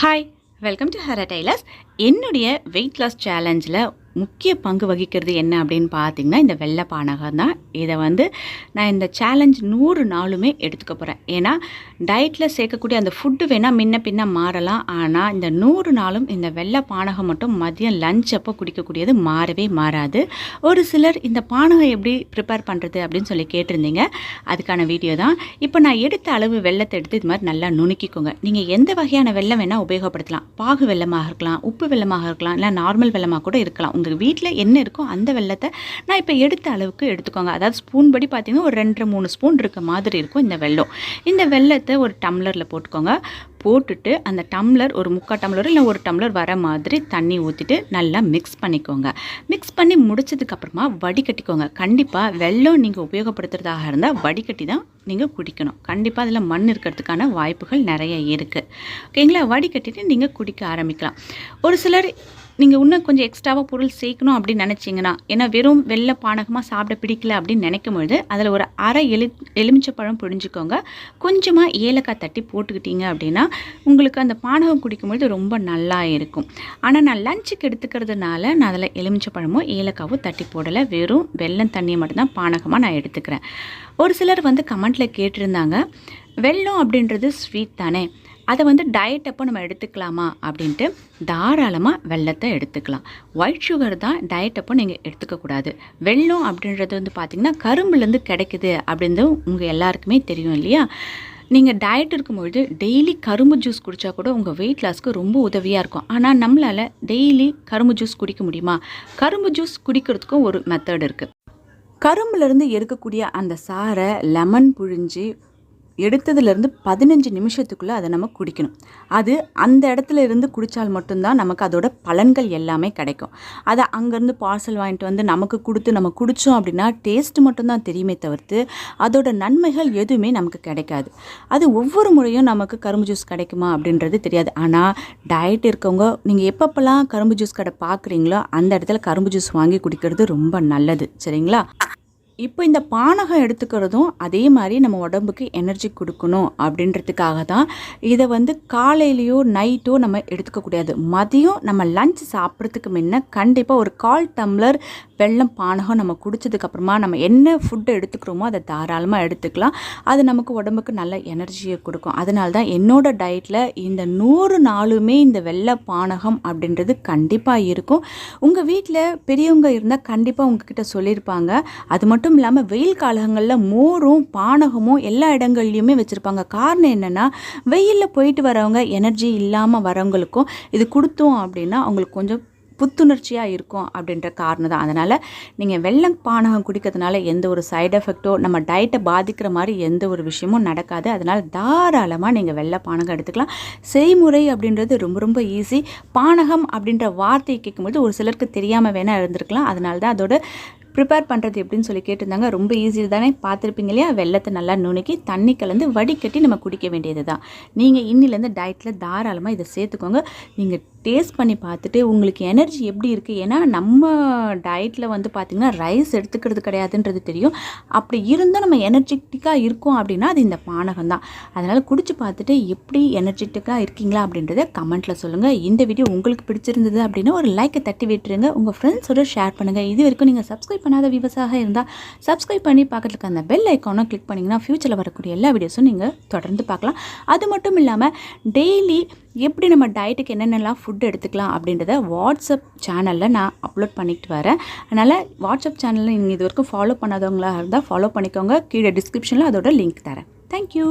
Hi, welcome to Hara tailors. என்னுடைய weight loss சேலஞ்சில் முக்கிய பங்கு வகிக்கிறது என்ன அப்படின்னு பார்த்தீங்கன்னா, இந்த வெள்ளை பானகம் தான். இதை நான் இந்த சேலஞ்ச் 100 நாளுமே எடுத்துக்க போகிறேன். ஏன்னா டயட்டில் சேர்க்கக்கூடிய அந்த ஃபுட்டு வேணால் முன்ன பின்ன மாறலாம். ஆனால் இந்த 100 நாளும் இந்த வெள்ளை பானகம் மட்டும் மதியம் லஞ்ச் அப்போ குடிக்கக்கூடியது மாறவே மாறாது. ஒரு சிலர் இந்த பானகம் எப்படி ப்ரிப்பேர் பண்ணுறது அப்படின்னு சொல்லி கேட்டிருந்தீங்க. அதுக்கான வீடியோ தான். இப்போ நான் எடுத்த அளவு வெள்ளத்தை எடுத்து இது மாதிரி நல்லா நுணுக்கிக்கோங்க. நீங்கள் எந்த வகையான வெல்லம் வேணால் உபயோகப்படுத்தலாம். பாகு வெல்லமாக இருக்கலாம், உப்பு வெல்லமாக இருக்கலாம், இல்லை நார்மல் வெல்லமாக கூட இருக்கலாம். உங்கள் வீட்டில் என்ன இருக்கோ அந்த வெல்லத்தை நான் இப்போ எடுத்த அளவுக்கு எடுத்துக்கோங்க. அதாவது ஸ்பூன் படி பார்த்தீங்கன்னா ஒரு 2-3 ஸ்பூன் இருக்க மாதிரி இருக்கும் இந்த வெல்லம். இந்த வெல்லத்தை ஒரு டம்ளரில் போட்டுக்கோங்க. போட்டுட்டு அந்த டம்ளர் ஒரு 3/4 டம்ளர் இல்லை 1 டம்ளர் வர மாதிரி தண்ணி ஊற்றிட்டு நல்லா மிக்ஸ் பண்ணிக்கோங்க. மிக்ஸ் பண்ணி முடிச்சதுக்கப்புறமா வடிகட்டிக்கோங்க. கண்டிப்பாக வெல்லம் நீங்கள் உபயோகப்படுத்துகிறதாக இருந்தால் வடிகட்டி தான் நீங்கள் குடிக்கணும். கண்டிப்பாக அதில் மண் இருக்கிறதுக்கான வாய்ப்புகள் நிறைய இருக்குது. ஓகேங்களா? வடிகட்டிட்டு நீங்கள் குடிக்க ஆரம்பிக்கலாம். ஒரு சிலர் நீங்கள் இன்னும் கொஞ்சம் எக்ஸ்ட்ராவாக பொருள் சேர்க்கணும் அப்படின்னு நினச்சிங்கன்னா, ஏன்னா வெறும் வெள்ளை பானகமாக சாப்பிட பிடிக்கல அப்படின்னு நினைக்கும் பொழுது அதில் ஒரு அரை எலுமிச்சப்பழம் பிழிஞ்சிக்கோங்க. கொஞ்சமாக ஏலக்காய் தட்டி போட்டுக்கிட்டீங்க அப்படின்னா உங்களுக்கு அந்த பானகம் குடிக்கும்பொழுது ரொம்ப நல்லா இருக்கும். ஆனால் நான் லஞ்சுக்கு எடுத்துக்கிறதுனால நான் அதில் எலுமிச்சப்பழமோ ஏலக்காவோ தட்டி போடலை. வெறும் வெல்லம் தண்ணியை மட்டும்தான் பானகமாக நான் எடுத்துக்கிறேன். ஒரு சிலர் கமெண்ட்டில் கேட்டிருந்தாங்க, வெல்லம் அப்படின்றது ஸ்வீட் தானே, அதை டயட் அப்போ நம்ம எடுத்துக்கலாமா அப்படின்ட்டு. தாராளமாக வெல்லத்தை எடுத்துக்கலாம். ஒயிட் சுகர் தான் டயட் அப்போ நீங்கள் எடுத்துக்கக்கூடாது. வெல்லம் அப்படின்றது பார்த்திங்கன்னா கரும்புலேருந்து கிடைக்குது அப்படின்றது உங்கள் எல்லாருக்குமே தெரியும் இல்லையா? நீங்கள் டயட் இருக்கும்பொழுது டெய்லி கரும்பு ஜூஸ் குடித்தா கூட உங்கள் வெயிட் லாஸ்க்கு ரொம்ப உதவியாக இருக்கும். ஆனால் நம்மளால் டெய்லி கரும்பு ஜூஸ் குடிக்க முடியுமா? கரும்பு ஜூஸ் குடிக்கிறதுக்கும் ஒரு மெத்தட் இருக்குது. கரும்புலேருந்து எடுக்கக்கூடிய அந்த சாறை லெமன் புழிஞ்சு எடுத்ததுலேருந்து 15 நிமிஷத்துக்குள்ளே அதை நம்ம குடிக்கணும். அது அந்த இடத்துல இருந்து குடித்தால் மட்டும்தான் நமக்கு அதோட பலன்கள் எல்லாமே கிடைக்கும். அதை அங்கேருந்து பார்சல் வாங்கிட்டு நமக்கு கொடுத்து நம்ம குடித்தோம் அப்படின்னா டேஸ்ட்டு மட்டும்தான் தெரியுமே தவிர்த்து அதோட நன்மைகள் எதுவுமே நமக்கு கிடைக்காது. அது ஒவ்வொரு முறையும் நமக்கு கரும்பு ஜூஸ் கிடைக்குமா அப்படின்றது தெரியாது. ஆனால் டயட் இருக்கவங்க நீங்கள் எப்பப்பெல்லாம் கரும்பு ஜூஸ் கடை பார்க்குறீங்களோ அந்த இடத்துல கரும்பு ஜூஸ் வாங்கி குடிக்கிறது ரொம்ப நல்லது. சரிங்களா? இப்போ இந்த பானகம் எடுத்துக்கிறதும் அதே மாதிரி நம்ம உடம்புக்கு எனர்ஜி கொடுக்கணும் அப்படின்றதுக்காக தான். இதை காலையிலையோ நைட்டோ நம்ம எடுத்துக்கக்கூடாது. மதியம் நம்ம லஞ்ச் சாப்பிட்றதுக்கு முன்ன கண்டிப்பாக ஒரு 1/4 டம்ளர் வெல்லம் பானகம் நம்ம குடித்ததுக்கப்புறமா நம்ம என்ன ஃபுட்டு எடுத்துக்கிறோமோ அதை தாராளமாக எடுத்துக்கலாம். அது நமக்கு உடம்புக்கு நல்ல எனர்ஜியை கொடுக்கும். அதனால தான் என்னோடய டயட்டில் இந்த 100 நாளுமே இந்த வெள்ளை பானகம் அப்படின்றது கண்டிப்பாக இருக்கும். உங்கள் வீட்டில் பெரியவங்க இருந்தால் கண்டிப்பாக உங்ககிட்ட சொல்லியிருப்பாங்க. அது மட்டும் இல்லாமல் வெயில் காலங்களில் மோரும் பானகமும் எல்லா இடங்கள்லையுமே வச்சுருப்பாங்க. காரணம் என்னென்னா, வெயிலில் போயிட்டு வரவங்க எனர்ஜி இல்லாமல் வரவங்களுக்கும் இது கொடுத்தோம் அப்படின்னா அவங்களுக்கு கொஞ்சம் புத்துணர்ச்சியாக இருக்கும் அப்படின்ற காரணம் தான். அதனால் நீங்கள் வெல்லம் பானகம் குடிக்கிறதுனால எந்த ஒரு சைடு எஃபெக்டோ நம்ம டயட்டை பாதிக்கிற மாதிரி எந்த ஒரு விஷயமும் நடக்காது. அதனால் தாராளமாக நீங்கள் வெள்ளை பானகம் எடுத்துக்கலாம். செய்முறை அப்படின்றது ரொம்ப ரொம்ப ஈஸி. பானகம் அப்படின்ற வார்த்தையை கேட்கும்போது ஒரு சிலருக்கு தெரியாமல் வேணால் இருந்திருக்கலாம். அதனால தான் அதோட ப்ரிப்பேர் பண்ணுறது எப்படின்னு சொல்லி கேட்டிருந்தாங்க. ரொம்ப ஈஸி தானே, பார்த்துருப்பீங்க இல்லையா? வெல்லத்தை நல்லா நுணுக்கி தண்ணி கலந்து வடிகட்டி நம்ம குடிக்க வேண்டியது தான். நீங்கள் இன்னிலேருந்து டயட்டில் தாராளமாக இதை சேர்த்துக்கோங்க. நீங்கள் டேஸ்ட் பண்ணி பார்த்துட்டு உங்களுக்கு எனர்ஜி எப்படி இருக்குது. ஏன்னா நம்ம டயட்டில் பார்த்திங்கன்னா ரைஸ் எடுத்துக்கிறது கிடையாதுன்றது தெரியும். அப்படி இருந்தால் நம்ம எனர்ஜெட்டிக்காக இருக்கோம் அப்படின்னா அது இந்த பானகம் தான். அதனால் குடிச்சு பார்த்துட்டு எப்படி எனர்ஜெட்டிக்காக இருக்கீங்களா அப்படின்றத கமெண்ட்டில் சொல்லுங்கள். இந்த வீடியோ உங்களுக்கு பிடிச்சிருந்தது அப்படின்னா ஒரு லைக்கை தட்டி விட்டுருங்க. உங்கள் ஃப்ரெண்ட்ஸோட ஷேர் பண்ணுங்கள். இது வரைக்கும் நீங்கள் சப்ஸ்கிரைப் பண்ணாத வியூவர்ஸாக இருந்தால் சப்ஸ்கிரைப் பண்ணி பக்கத்துக்கு அந்த பெல் ஐக்கானை கிளிக் பண்ணிங்கன்னா ஃப்யூச்சரில் வரக்கூடிய எல்லா வீடியோஸும் நீங்கள் தொடர்ந்து பார்க்கலாம். அது மட்டும் இல்லாமல் டெய்லி எப்படி நம்ம டயட்டுக்கு என்னென்னலாம் ஃபுட் எடுத்துக்கலாம் அப்படின்றத வாட்ஸ்அப் சேனலில் நான் அப்லோட் பண்ணிட்டு வரேன். அதனால் வாட்ஸ்அப் சேனலில் நீங்கள் இது வரைக்கும் ஃபாலோ பண்ணாதவங்களாக இருந்தால் ஃபாலோ பண்ணிக்கோங்க. கீழே டிஸ்கிரிப்ஷனில் அதோட லிங்க் தரேன். தேங்க்யூ.